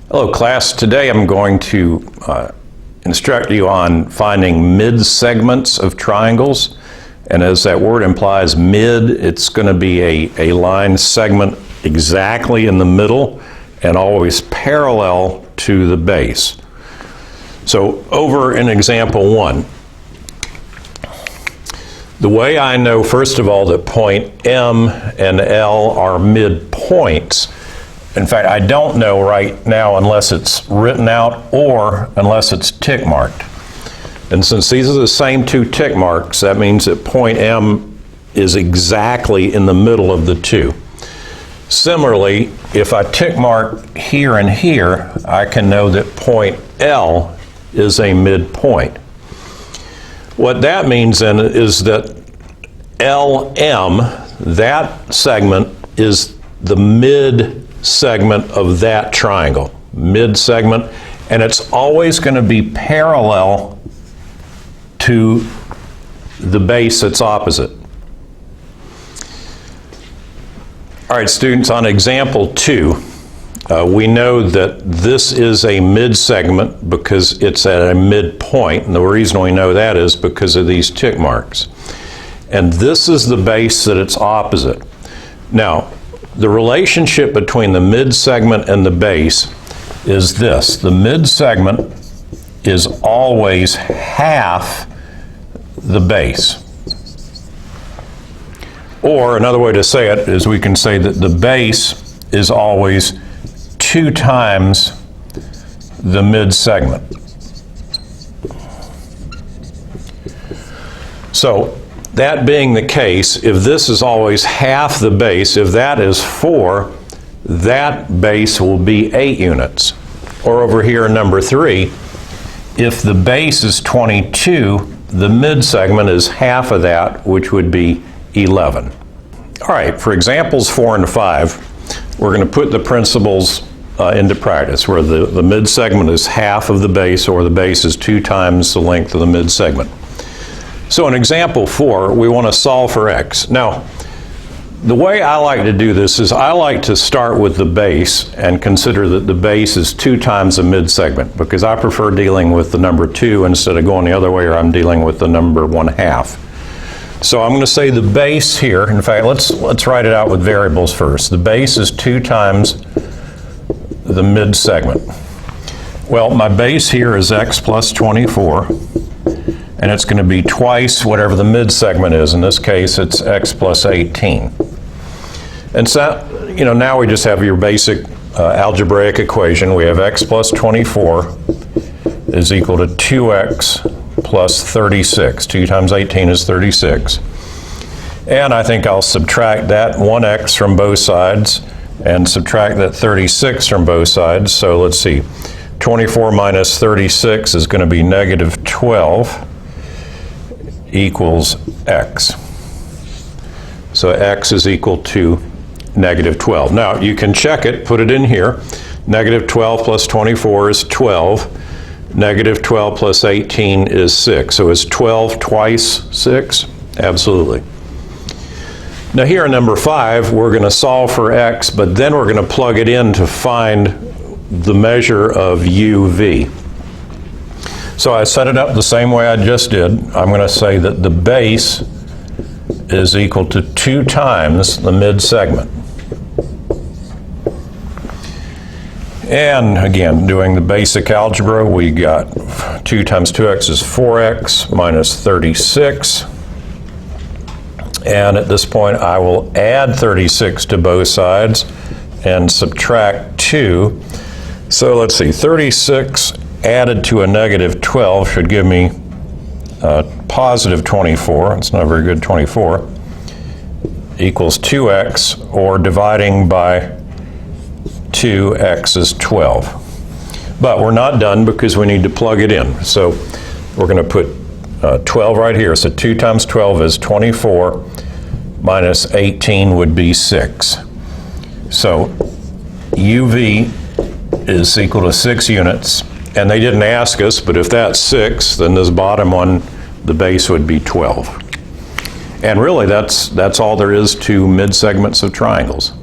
Hello class, today I'm going to instruct you on finding mid-segments of triangles, and as that word implies, mid, it's going to be a line segment exactly in the middle and always parallel to the base. So over in example 1, the way I know first of all that point M and L are midpoints. In fact, I don't know right now unless it's written out or unless it's tick marked. And since these are the same two tick marks, that means that point M is exactly in the middle of the two. Similarly, if I tick mark here and here, I can know that point L is a midpoint. What that means then is that LM, that segment, is the mid segment of that triangle, mid segment, and it's always going to be parallel to the base that's opposite. All right, students, on example 2, we know that this is a mid segment because it's at a midpoint, and the reason we know that is because of these tick marks. And this is the base that it's opposite. Now, the relationship between the mid-segment and the base is this. The mid-segment is always half the base. Or another way to say it is we can say that the base is always 2 times the mid-segment. So, that being the case, if this is always half the base, if that is 4, that base will be 8 units. Or over here in number 3, if the base is 22, the mid-segment is half of that, which would be 11. All right, for examples 4 and 5, we're going to put the principles into practice, where the mid-segment is half of the base, or the base is 2 times the length of the mid-segment. So in example 4, we want to solve for x. Now, the way I like to do this is I like to start with the base and consider that the base is 2 times the mid-segment, because I prefer dealing with the number 2 instead of going the other way, or I'm dealing with the number 1/2. So I'm going to say the base here, in fact, let's write it out with variables first. The base is 2 times the mid-segment. Well, my base here is x plus 24. And it's going to be twice whatever the mid-segment is. In this case, it's x plus 18. And so, now we just have your basic algebraic equation. We have x plus 24 is equal to 2x plus 36. 2 times 18 is 36. And I think I'll subtract that 1x from both sides and subtract that 36 from both sides. So let's see. 24 minus 36 is going to be negative 12. Equals x. So x is equal to negative 12. Now you can check it, put it in here. Negative 12 plus 24 is 12. Negative 12 plus 18 is 6. So is 12 twice 6? Absolutely. Now here in number 5, we're going to solve for x, but then we're going to plug it in to find the measure of uv. So I set it up the same way I just did. I'm going to say that the base is equal to 2 times the mid-segment. And again, doing the basic algebra, we got 2 times 2x is 4x minus 36. And at this point, I will add 36 to both sides and subtract 2. So let's see, 36 added to a negative 12 should give me positive 24. It's not very good, 24. Equals 2x, or dividing by 2x is 12. But we're not done because we need to plug it in. So we're going to put 12 right here. So 2 times 12 is 24, minus 18 would be 6. So uv is equal to 6 units. And they didn't ask us, but if that's 6, then this bottom one, the base would be 12. And really, that's all there is to mid-segments of triangles.